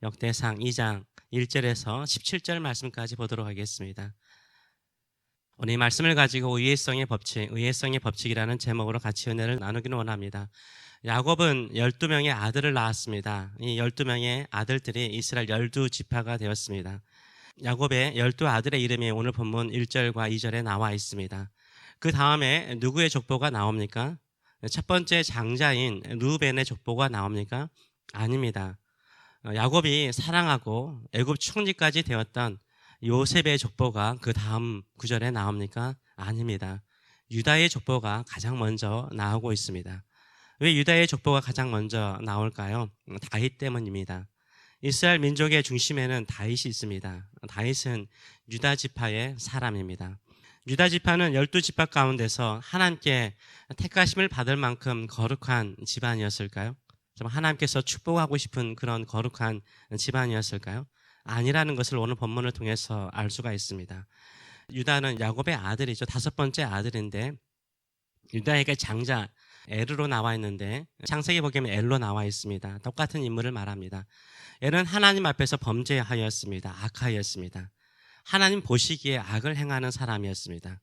역대상 2장 1절에서 17절 말씀까지 보도록 하겠습니다. 오늘 이 말씀을 가지고 의회성의 법칙이라는 제목으로 같이 은혜를 나누기를 원합니다. 야곱은 12명의 아들을 낳았습니다. 이 12명의 아들들이 이스라엘 12지파가 되었습니다. 야곱의 12아들의 이름이 오늘 본문 1절과 2절에 나와 있습니다. 그 다음에 누구의 족보가 나옵니까? 첫 번째 장자인 르우벤의 족보가 나옵니까? 아닙니다. 야곱이 사랑하고 애굽 총리까지 되었던 요셉의 족보가 그 다음 구절에 나옵니까? 아닙니다. 유다의 족보가 가장 먼저 나오고 있습니다. 왜 유다의 족보가 가장 먼저 나올까요? 다윗 때문입니다. 이스라엘 민족의 중심에는 다윗이 있습니다. 다윗은 유다 지파의 사람입니다. 유다 지파는 12지파 가운데서 하나님께 택하심을 받을 만큼 거룩한 집안이었을까요? 좀 하나님께서 축복하고 싶은 그런 거룩한 집안이었을까요? 아니라는 것을 오늘 본문을 통해서 알 수가 있습니다. 유다는 야곱의 아들이죠. 5번째 아들인데 유다에게 장자 엘로 나와 있는데 창세기 보면 엘로 나와 있습니다. 똑같은 인물을 말합니다. 엘은 하나님 앞에서 범죄하였습니다. 악하였습니다. 하나님 보시기에 악을 행하는 사람이었습니다.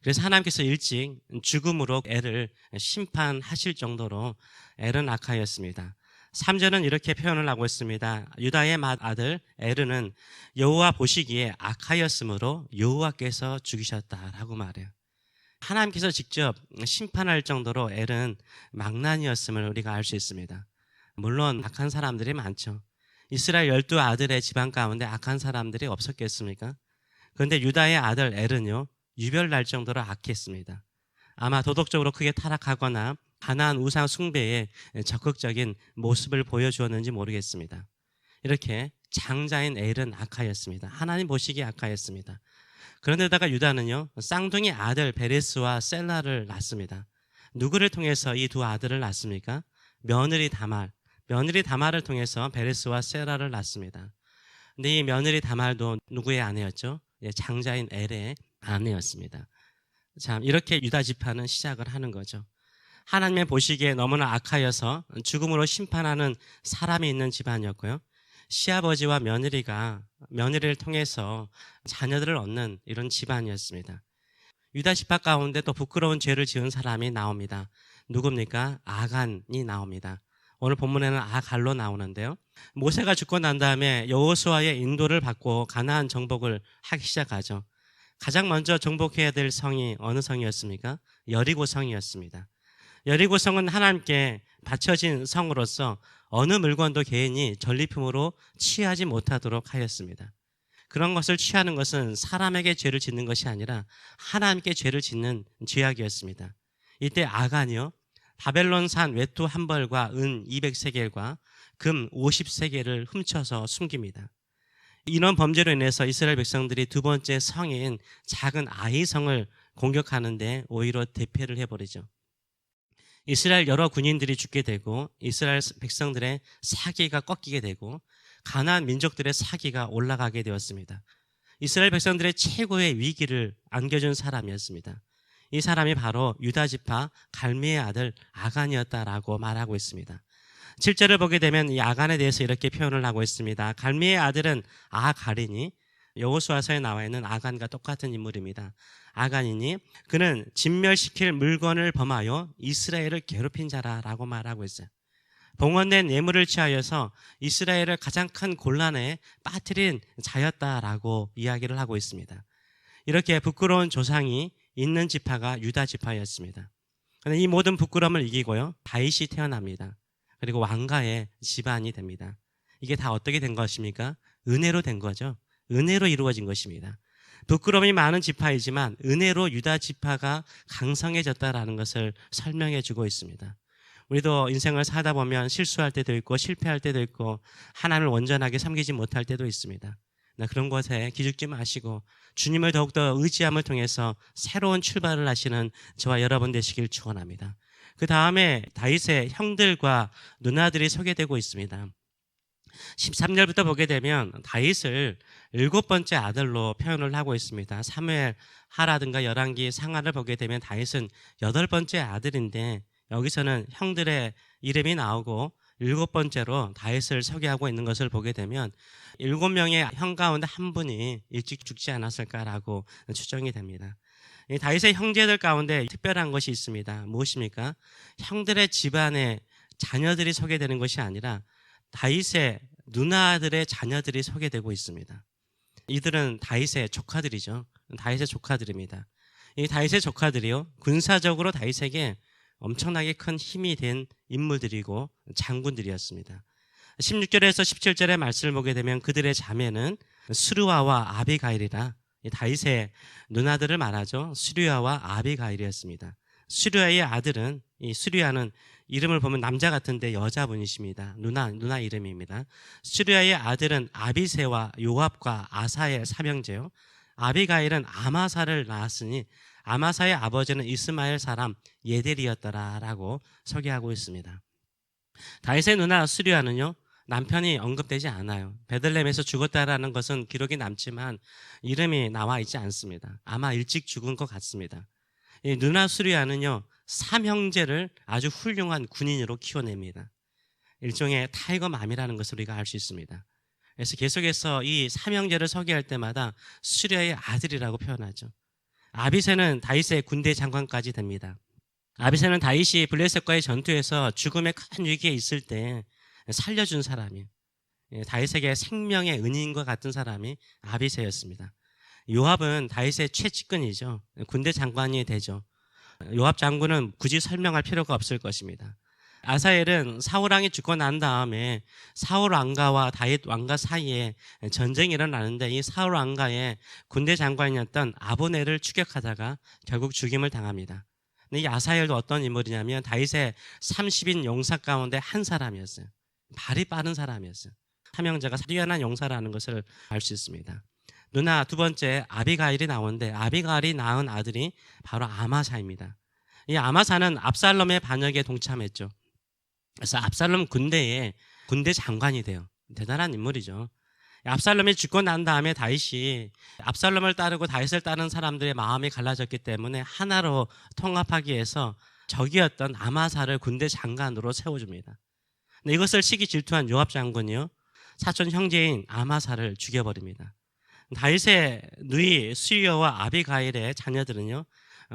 그래서 하나님께서 일찍 죽음으로 엘을 심판하실 정도로 엘은 악하였습니다. 3절은 이렇게 표현을 하고 있습니다. 유다의 맏아들 엘은 여호와 보시기에 악하였으므로 여호와께서 죽이셨다라고 말해요. 하나님께서 직접 심판할 정도로 엘은 망난이었음을 우리가 알 수 있습니다. 물론 악한 사람들이 많죠. 이스라엘 12아들의 집안 가운데 악한 사람들이 없었겠습니까? 그런데 유다의 아들 엘은요, 유별날 정도로 악했습니다. 아마 도덕적으로 크게 타락하거나 가나안 우상 숭배에 적극적인 모습을 보여주었는지 모르겠습니다. 이렇게 장자인 엘은 악하였습니다. 하나님 보시기에 악하였습니다. 그런데다가 유다는요, 쌍둥이 아들 베레스와 셀라를 낳습니다. 누구를 통해서 이 두 아들을 낳습니까? 며느리 다말을 통해서 베레스와 셀라를 낳습니다. 근데 이 며느리 다말도 누구의 아내였죠? 장자인 엘의 아내였습니다. 참, 이렇게 유다 지파는 시작을 하는 거죠. 하나님의 보시기에 너무나 악하여서 죽음으로 심판하는 사람이 있는 집안이었고요. 시아버지와 며느리를 통해서 자녀들을 얻는 이런 집안이었습니다. 유다 지파 가운데 또 부끄러운 죄를 지은 사람이 나옵니다. 누굽니까? 아간이 나옵니다. 오늘 본문에는 아갈로 나오는데요. 모세가 죽고 난 다음에 여호수아의 인도를 받고 가나안 정복을 하기 시작하죠. 가장 먼저 정복해야 될 성이 어느 성이었습니까? 여리고 성이었습니다. 여리고 성은 하나님께 바쳐진 성으로서 어느 물건도 개인이 전리품으로 취하지 못하도록 하였습니다. 그런 것을 취하는 것은 사람에게 죄를 짓는 것이 아니라 하나님께 죄를 짓는 죄악이었습니다. 이때 아간이요, 바벨론산 외투 한 벌과 은 200세겔과 금 50세겔을 훔쳐서 숨깁니다. 이런 범죄로 인해서 이스라엘 백성들이 두 번째 성인 작은 아이성을 공격하는데 오히려 대패를 해버리죠. 이스라엘 여러 군인들이 죽게 되고 이스라엘 백성들의 사기가 꺾이게 되고 가나안 민족들의 사기가 올라가게 되었습니다. 이스라엘 백성들의 최고의 위기를 안겨준 사람이었습니다. 이 사람이 바로 유다 지파 갈미의 아들 아간이었다라고 말하고 있습니다. 7절을 보게 되면 이 아간에 대해서 이렇게 표현을 하고 있습니다. 갈미의 아들은 아갈이니, 여호수아서에 나와 있는 아간과 똑같은 인물입니다. 아간이니 그는 진멸시킬 물건을 범하여 이스라엘을 괴롭힌 자라라고 말하고 있어요. 봉헌된 예물을 취하여서 이스라엘을 가장 큰 곤란에 빠뜨린 자였다라고 이야기를 하고 있습니다. 이렇게 부끄러운 조상이 있는 지파가 유다 지파였습니다. 그런데 이 모든 부끄러움을 이기고요, 다윗이 태어납니다. 그리고 왕가의 집안이 됩니다. 이게 다 어떻게 된 것입니까? 은혜로 된 거죠. 은혜로 이루어진 것입니다. 부끄러움이 많은 지파이지만 은혜로 유다 지파가 강성해졌다라는 것을 설명해 주고 있습니다. 우리도 인생을 살다 보면 실수할 때도 있고 실패할 때도 있고 하나님을 온전하게 섬기지 못할 때도 있습니다. 그런 것에 기죽지 마시고 주님을 더욱더 의지함을 통해서 새로운 출발을 하시는 저와 여러분 되시길 축원합니다. 그 다음에 다윗의 형들과 누나들이 소개되고 있습니다. 13절부터 보게 되면 다윗을 7번째 아들로 표현을 하고 있습니다. 사무엘 하라든가 열왕기 상하를 보게 되면 다윗은 8번째 아들인데 여기서는 형들의 이름이 나오고 7번째로 다윗을 소개하고 있는 것을 보게 되면 7명의 형 가운데 한 분이 일찍 죽지 않았을까라고 추정이 됩니다. 이 다윗의 형제들 가운데 특별한 것이 있습니다. 무엇입니까? 형들의 집안에 자녀들이 소개되는 것이 아니라 다윗의 누나들의 자녀들이 소개되고 있습니다. 이들은 다윗의 조카들이죠. 다윗의 조카들입니다. 이 다윗의 조카들이요, 군사적으로 다윗에게 엄청나게 큰 힘이 된 인물들이고 장군들이었습니다. 16절에서 17절의 말씀을 보게 되면 그들의 자매는 스루아와 아비가일이라, 다윗의 누나들을 말하죠. 스루아와 아비가일이었습니다. 스루아의 아들은, 이 스루아는 이름을 보면 남자 같은데 여자분이십니다. 누나 이름입니다. 스루아의 아들은 아비새와 요압과 아사의 삼형제요. 아비가일은 아마사를 낳았으니 아마사의 아버지는 이스마엘 사람 예델이었더라라고 소개하고 있습니다. 다윗의 누나 스루아는요, 남편이 언급되지 않아요. 베들레헴에서 죽었다라는 것은 기록이 남지만 이름이 나와 있지 않습니다. 아마 일찍 죽은 것 같습니다. 이 누나 스루아는요, 삼형제를 아주 훌륭한 군인으로 키워냅니다. 일종의 타이거맘이라는 것을 우리가 알 수 있습니다. 그래서 계속해서 이 삼형제를 소개할 때마다 스루아의 아들이라고 표현하죠. 아비새는 다윗의 군대 장관까지 됩니다. 아비새는 다윗이 블레셋과의 전투에서 죽음의 큰 위기에 있을 때 살려준 사람이에요. 다윗에게 생명의 은인과 같은 사람이 아비새였습니다. 요압은 다윗의 최측근이죠. 군대 장관이 되죠. 요압 장군은 굳이 설명할 필요가 없을 것입니다. 아사엘은 사울 왕이 죽고 난 다음에 사울 왕가와 다윗 왕가 사이에 전쟁이 일어나는데, 이 사울 왕가의 군대 장관이었던 아브넬을 추격하다가 결국 죽임을 당합니다. 근데 이 아사엘도 어떤 인물이냐면 다윗의 30인 용사 가운데 한 사람이었어요. 발이 빠른 사람이었어요. 삼형제가 뛰어난 용사라는 것을 알 수 있습니다. 누나 두 번째 아비가일이 나오는데, 아비가일이 낳은 아들이 바로 아마사입니다. 이 아마사는 압살롬의 반역에 동참했죠. 그래서 압살롬 군대 장관이 돼요. 대단한 인물이죠. 압살롬이 죽고 난 다음에 다윗이 압살롬을 따르고 다윗을 따르는 사람들의 마음이 갈라졌기 때문에 하나로 통합하기 위해서 적이었던 아마사를 군대 장관으로 세워줍니다. 근데 이것을 시기 질투한 요압 장군이요, 사촌 형제인 아마사를 죽여버립니다. 다윗의 누이 스루아와 아비가일의 자녀들은요,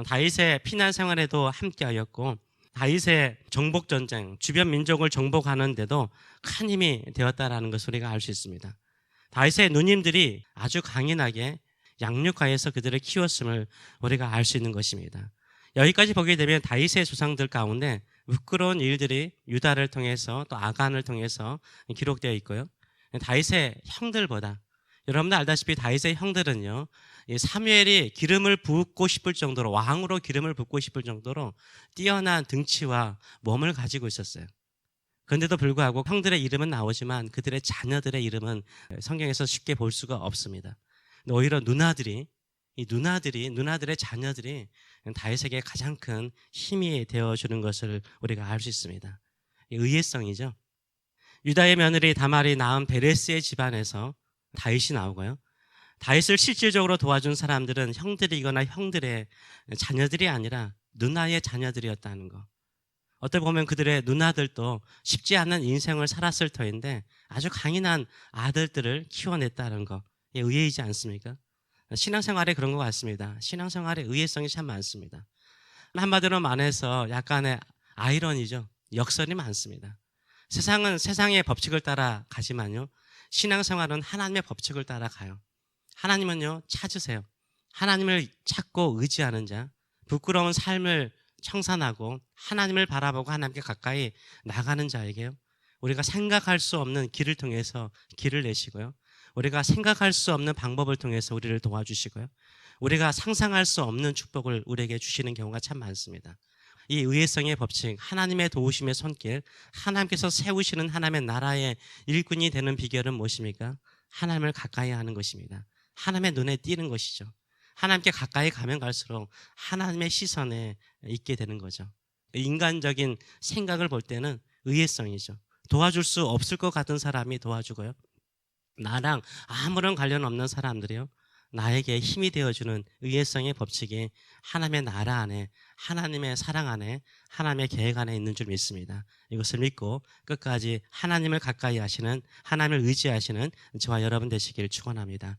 다윗의 피난 생활에도 함께하였고 다윗의 정복전쟁, 주변 민족을 정복하는데도 큰 힘이 되었다라는 것을 우리가 알 수 있습니다. 다윗의 누님들이 아주 강인하게 양육하여서 그들을 키웠음을 우리가 알 수 있는 것입니다. 여기까지 보게 되면 다윗의 조상들 가운데 부끄러운 일들이 유다를 통해서 또 아간을 통해서 기록되어 있고요. 다윗의 형들보다, 여러분들 알다시피 다윗의 형들은요, 사무엘이 기름을 붓고 싶을 정도로, 왕으로 기름을 붓고 싶을 정도로 뛰어난 등치와 몸을 가지고 있었어요. 그런데도 불구하고 형들의 이름은 나오지만 그들의 자녀들의 이름은 성경에서 쉽게 볼 수가 없습니다. 오히려 누나들의 자녀들이 다윗에게 가장 큰 힘이 되어주는 것을 우리가 알 수 있습니다. 의외성이죠. 유다의 며느리 다말이 낳은 베레스의 집안에서 다윗이 나오고요, 다윗을 실질적으로 도와준 사람들은 형들이거나 형들의 자녀들이 아니라 누나의 자녀들이었다는 거. 어떻게 보면 그들의 누나들도 쉽지 않은 인생을 살았을 터인데 아주 강인한 아들들을 키워냈다는 거, 의외이지 않습니까? 신앙생활에 그런 것 같습니다. 신앙생활에 의외성이 참 많습니다. 한마디로 말해서 약간의 아이러니죠. 역설이 많습니다. 세상은 세상의 법칙을 따라 가지만요, 신앙생활은 하나님의 법칙을 따라 가요. 하나님은요, 찾으세요. 하나님을 찾고 의지하는 자, 부끄러운 삶을 청산하고 하나님을 바라보고 하나님께 가까이 나가는 자에게요, 우리가 생각할 수 없는 길을 통해서 길을 내시고요, 우리가 생각할 수 없는 방법을 통해서 우리를 도와주시고요, 우리가 상상할 수 없는 축복을 우리에게 주시는 경우가 참 많습니다. 이 의외성의 법칙, 하나님의 도우심의 손길, 하나님께서 세우시는 하나님의 나라의 일꾼이 되는 비결은 무엇입니까? 하나님을 가까이 하는 것입니다. 하나님의 눈에 띄는 것이죠. 하나님께 가까이 가면 갈수록 하나님의 시선에 있게 되는 거죠. 인간적인 생각을 볼 때는 의외성이죠. 도와줄 수 없을 것 같은 사람이 도와주고요, 나랑 아무런 관련 없는 사람들이요, 나에게 힘이 되어주는 의회성의 법칙이 하나님의 나라 안에, 하나님의 사랑 안에, 하나님의 계획 안에 있는 줄 믿습니다. 이것을 믿고 끝까지 하나님을 가까이 하시는, 하나님을 의지하시는 저와 여러분 되시길 축원합니다.